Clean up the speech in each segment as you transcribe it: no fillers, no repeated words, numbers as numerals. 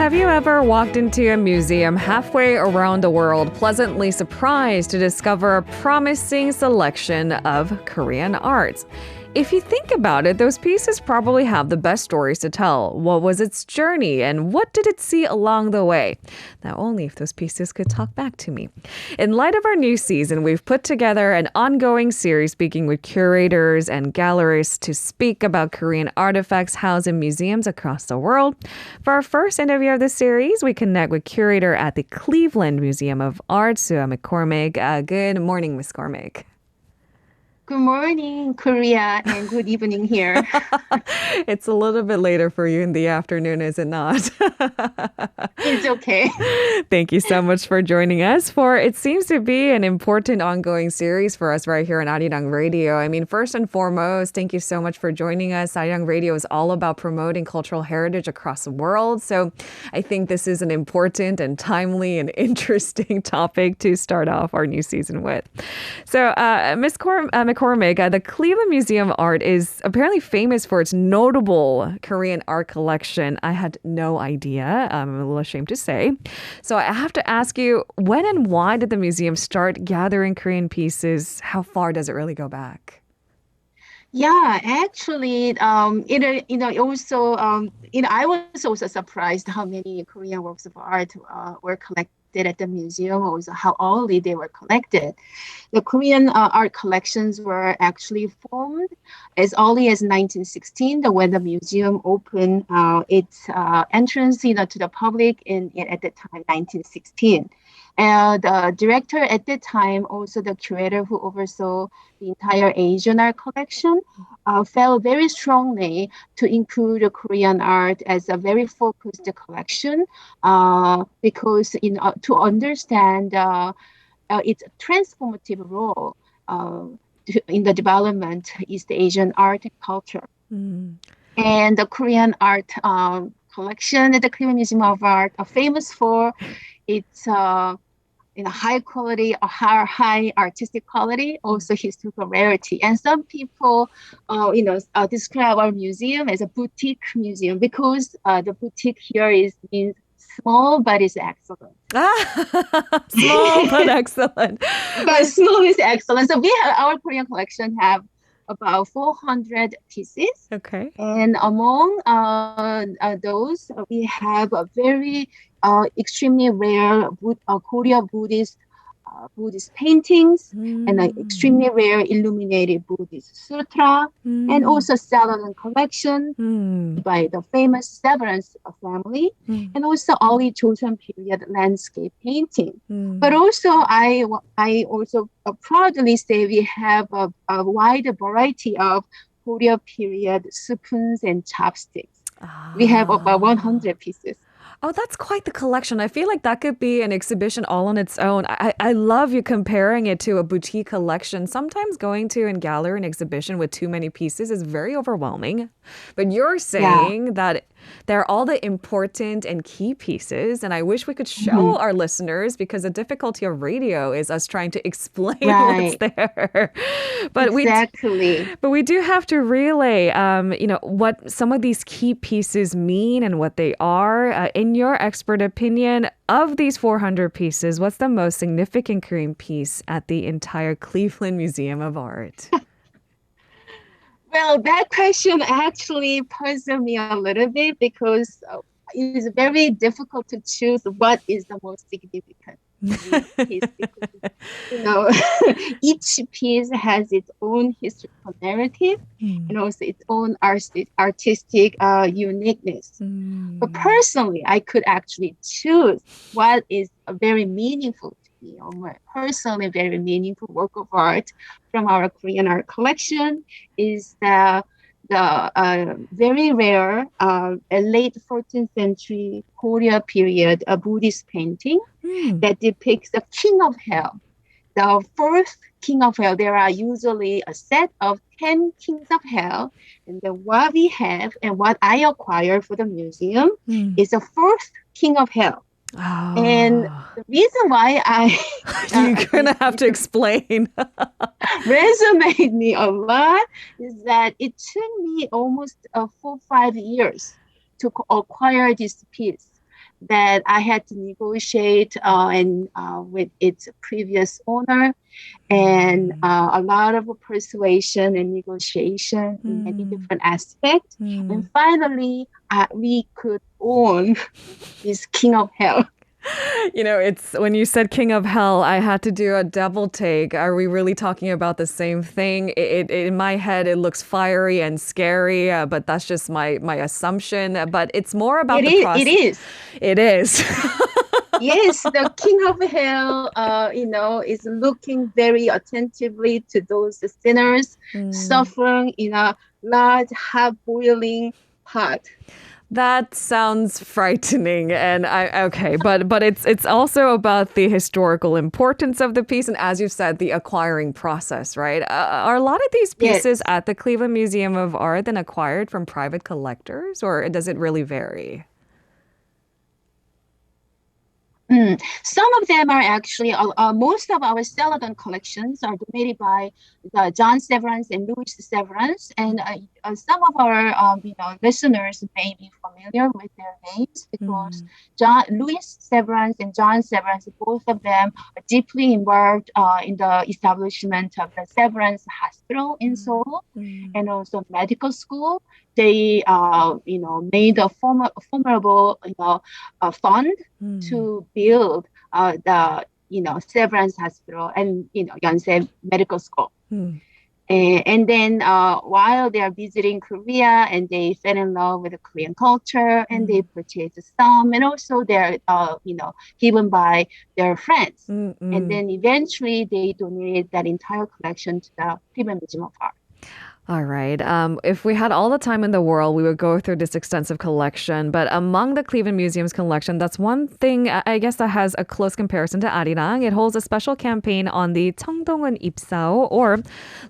Have you ever walked into a museum halfway around the world, pleasantly surprised to discover a promising selection of Korean arts? If you think about it, those pieces probably have the best stories to tell. What was its journey and what did it see along the way? Now, only if those pieces could talk back to me. In light of our new season, we've put together an ongoing series speaking with curators and gallerists to speak about Korean artifacts housed in museums across the world. For our first interview of this series, we connect with curator at the Cleveland Museum of Art, Sooa McCormick. Good morning, Miss Cormick. Good morning, Korea, and good evening here. It's a little bit later for you in the afternoon, is it not? It's okay. Thank you so much for joining us for it seems to be an important ongoing series for us right here on Arirang Radio. I mean, first and foremost, thank you so much for joining us. Arirang Radio is all about promoting cultural heritage across the world. So I think this is an important and timely and interesting topic to start off our new season with. So, Ms. McCormick, the Cleveland Museum of Art is apparently famous for its notable Korean art collection. I had no idea. I'm a little ashamed to say. So I have to ask you, when and why did the museum start gathering Korean pieces? How far does it really go back? Yeah, actually, I was also surprised how many Korean works of art were collected at the museum, also how early they were collected. The Korean art collections were actually formed as early as 1916, when the museum opened its entrance, to the public at the time, 1916. And the director at the time, also the curator who oversaw the entire Asian art collection, felt very strongly to include Korean art as a very focused collection because to understand its transformative role in the development of East Asian art and culture. Mm. And the Korean art collection at the Cleveland Museum of Art are famous for its high quality or high artistic quality, also historical rarity. And some people, describe our museum as a boutique museum because the boutique here means small but is excellent. Small but excellent. But small is excellent. So our Korean collection have about 400 pieces. Okay. And among those, we have a very extremely rare Korean Buddhist paintings and an extremely rare illuminated Buddhist sutra, and also Celadon collection by the famous Severance family, and also early Joseon period landscape painting. But also, I also proudly say we have a wide variety of Korea period spoons and chopsticks. We have about 100 pieces. Oh, that's quite the collection. I feel like that could be an exhibition all on its own. I love you comparing it to a boutique collection. Sometimes going to a gallery and exhibition with too many pieces is very overwhelming. But you're saying that they're all the important and key pieces. And I wish we could show our listeners, because the difficulty of radio is us trying to explain what's there. But we do have to relay, what some of these key pieces mean and what they are. In your expert opinion, of these 400 pieces, what's the most significant Korean piece at the entire Cleveland Museum of Art? Well, that question actually puzzled me a little bit because it is very difficult to choose what is the most significant piece. Because, each piece has its own historical narrative and also its own artistic uniqueness. But personally, I could actually choose what is very meaningful to me, or personally very meaningful work of art from our Korean art collection is the very rare late 14th century Korea period Buddhist painting that depicts the King of Hell. The fourth King of Hell, there are usually a set of 10 Kings of Hell. And then what we have and what I acquired for the museum is the fourth King of Hell. Oh. And the reason why you're gonna have to explain resonated me a lot is that it took me almost 4-5 years to acquire this piece that I had to negotiate and with its previous owner, and a lot of persuasion and negotiation in many different aspects. And finally, we could own this King of Hell. It's when you said King of Hell, I had to do a double take. Are we really talking about the same thing? In my head, it looks fiery and scary, but that's just my assumption. But it's more about the process. It is. It is. Yes, the King of Hell, is looking very attentively to those sinners suffering in a large, hot boiling pot. That sounds frightening, and but it's also about the historical importance of the piece, and as you said, the acquiring process, right? Are a lot of these pieces at the Cleveland Museum of Art then acquired from private collectors, or does it really vary? Some of them are actually, most of our Celadon collections are donated by John Severance and Louis Severance. And some of our listeners may be familiar with their names because Louis Severance and John Severance, both of them are deeply involved in the establishment of the Severance Hospital in Seoul and also medical school. They, made a formidable, fund to build the, Severance Hospital and, Yonsei Medical School. And then while they are visiting Korea, and they fell in love with the Korean culture, and they purchased some, and also they're, given by their friends. And then eventually they donated that entire collection to the Cleveland Museum of Art. All right. If we had all the time in the world, we would go through this extensive collection. But among the Cleveland Museum's collection, that's one thing, I guess, that has a close comparison to Arirang. It holds a special campaign on the 청동은 입사오, or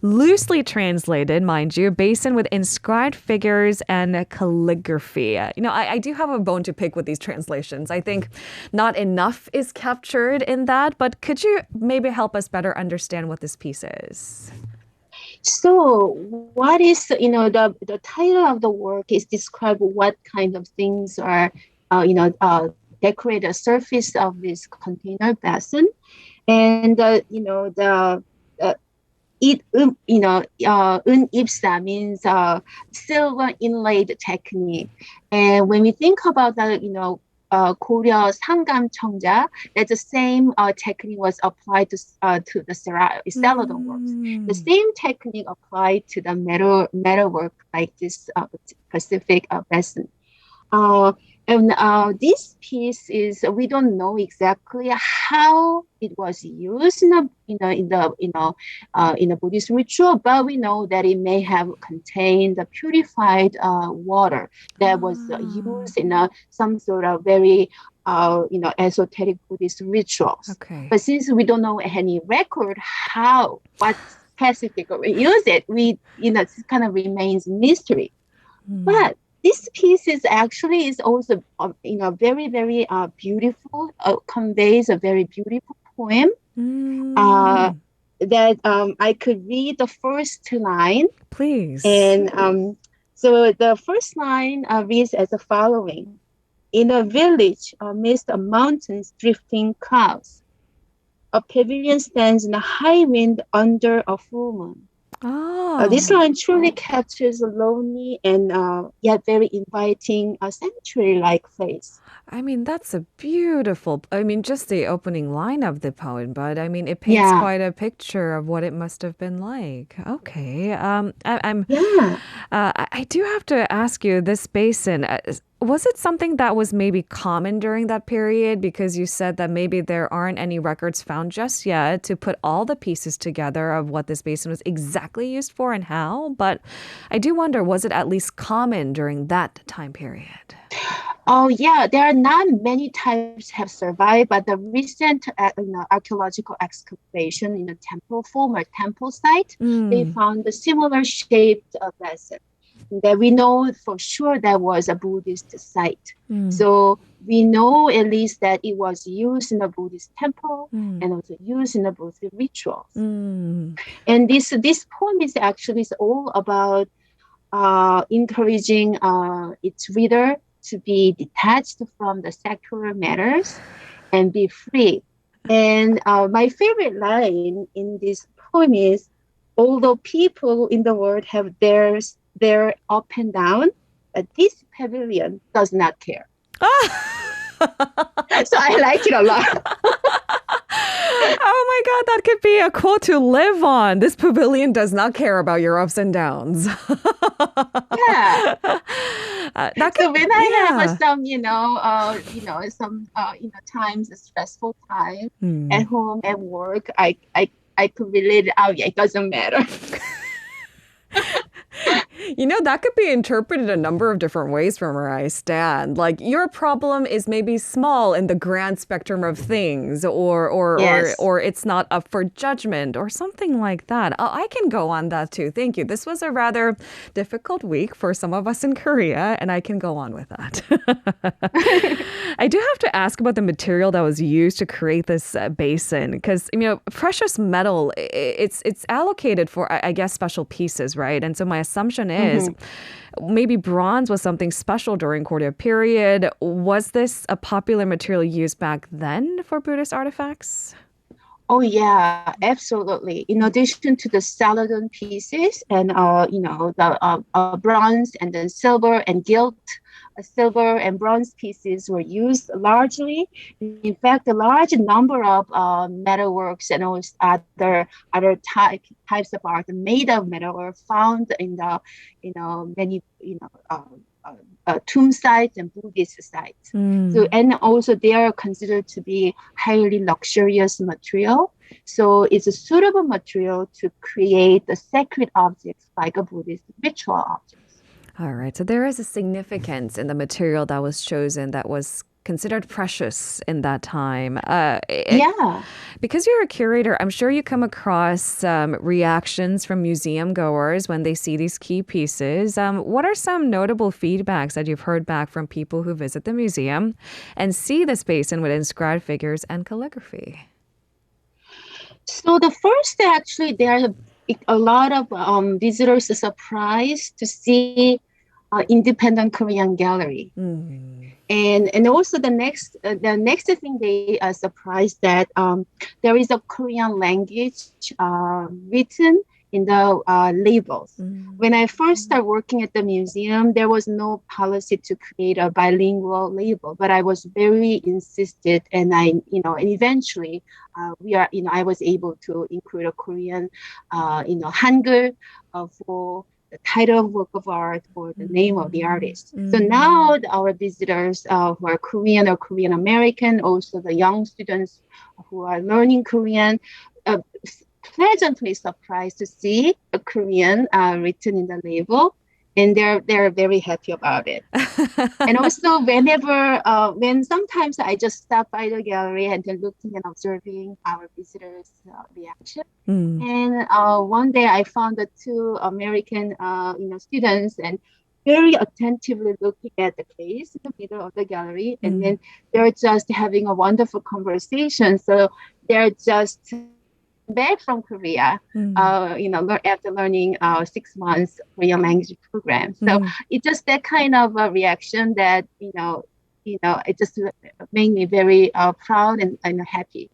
loosely translated, mind you, basin with inscribed figures and calligraphy. I do have a bone to pick with these translations. I think not enough is captured in that. But could you maybe help us better understand what this piece is? So what is, the title of the work is describe what kind of things are, decorate the surface of this container basin. And, 입사 means silver inlaid technique. And when we think about that, 고려 상감청자, that the same technique was applied to the Celadon works. The same technique applied to the metal work like this Pacific basin. And this piece is, we don't know exactly how it was used in a Buddhist ritual, but we know that it may have contained the purified water that was used in some sort of very esoteric Buddhist rituals. Okay. But since we don't know any record what specifically we use it, it kind of remains mystery. But this piece is also, very, very beautiful, conveys a very beautiful poem that I could read the first line. Please. And so the first line reads as the following. In a village amidst the mountains drifting clouds, a pavilion stands in a high wind under a full moon. This line truly captures a lonely and yet very inviting sanctuary-like place. I mean, that's a beautiful, just the opening line of the poem, but it paints quite a picture of what it must have been like. Okay. I do have to ask you, this basin, was it something that was maybe common during that period? Because you said that maybe there aren't any records found just yet to put all the pieces together of what this basin was exactly used for and how. But I do wonder, was it at least common during that time period? Oh, yeah, there are not many types have survived, but the recent archaeological excavation in a former temple site, they found a similar shaped basin. That we know for sure that was a Buddhist site. So we know at least that it was used in a Buddhist temple and also used in a Buddhist rituals. And this poem is all about encouraging its reader to be detached from the secular matters and be free. And my favorite line in this poem is, although people in the world have their up and down, this pavilion does not care. So I like it a lot. Oh my God, that could be a quote to live on. This pavilion does not care about your ups and downs. Yeah. That could, So when I have some, some, times, a stressful time at home, at work, I could relate it out. Yeah, it doesn't matter. That could be interpreted a number of different ways from where I stand. Like, your problem is maybe small in the grand spectrum of things, Yes. or it's not up for judgment, or something like that. I can go on that too. Thank you. This was a rather difficult week for some of us in Korea, and I can go on with that. I do have to ask about the material that was used to create this basin, because precious metal, it's allocated for, I guess, special pieces, right? And so my assumption is maybe bronze was something special during Korea period. Was this a popular material used back then for Buddhist artifacts? Oh yeah, absolutely. In addition to the celadon pieces and the bronze and then silver and gilt, silver and bronze pieces were used largely. In fact, a large number of metalworks and also other types of art made of metal were found in the many tomb sites and Buddhist sites. So, and also they are considered to be highly luxurious material. So it's a suitable material to create the sacred objects like a Buddhist ritual objects. All right. So there is a significance in the material that was chosen that was considered precious in that time. Yeah. Because you're a curator, I'm sure you come across reactions from museum goers when they see these key pieces. What are some notable feedbacks that you've heard back from people who visit the museum and see this basin with inscribed figures and calligraphy? So the first, actually, there are a lot of visitors surprised to see independent Korean gallery. And also the next thing they are surprised that there is a Korean language written in the labels. When I first started working at the museum, there was no policy to create a bilingual label, but I was very insisted, and and eventually I was able to include a Korean, Hangul for the title of work of art or the name of the artist. So now our visitors who are Korean or Korean American, also the young students who are learning Korean, pleasantly surprised to see a Korean written in the label, and they're very happy about it. And also when sometimes I just stop by the gallery and then looking and observing our visitors' reaction. And one day I found the two American students and very attentively looking at the place in the middle of the gallery, and then they're just having a wonderful conversation. So they're just back from Korea, after learning 6 months Korean language program. So it's just that kind of a reaction that, it just made me very proud and happy.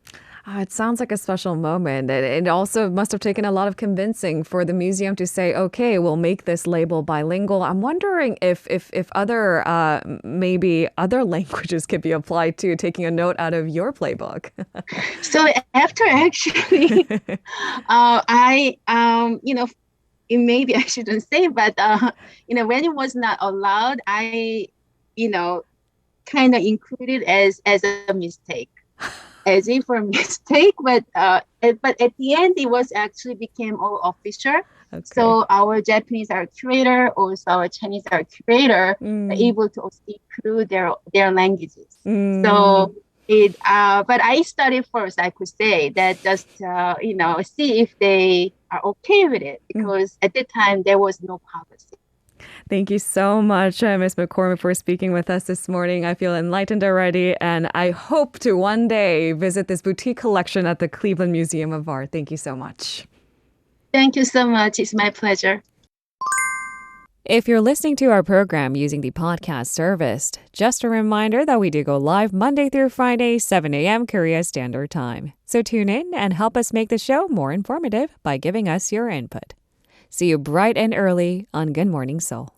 It sounds like a special moment. It also must have taken a lot of convincing for the museum to say, okay, we'll make this label bilingual. I'm wondering if other, maybe other languages could be applied to, taking a note out of your playbook. So after actually, maybe I shouldn't say, but, when it was not allowed, I, kind of included as a mistake. As if for a mistake, but at the end it was actually became all official. Okay. So our Japanese art curator, also our Chinese art curator, are able to also include their languages. So but I studied first, I could say that just see if they are okay with it, because at the time there was no policy. Thank you so much, Ms. McCormick, for speaking with us this morning. I feel enlightened already, and I hope to one day visit this boutique collection at the Cleveland Museum of Art. Thank you so much. Thank you so much. It's my pleasure. If you're listening to our program using the podcast service, just a reminder that we do go live Monday through Friday, 7 a.m. Korea Standard Time. So tune in and help us make the show more informative by giving us your input. See you bright and early on Good Morning Seoul.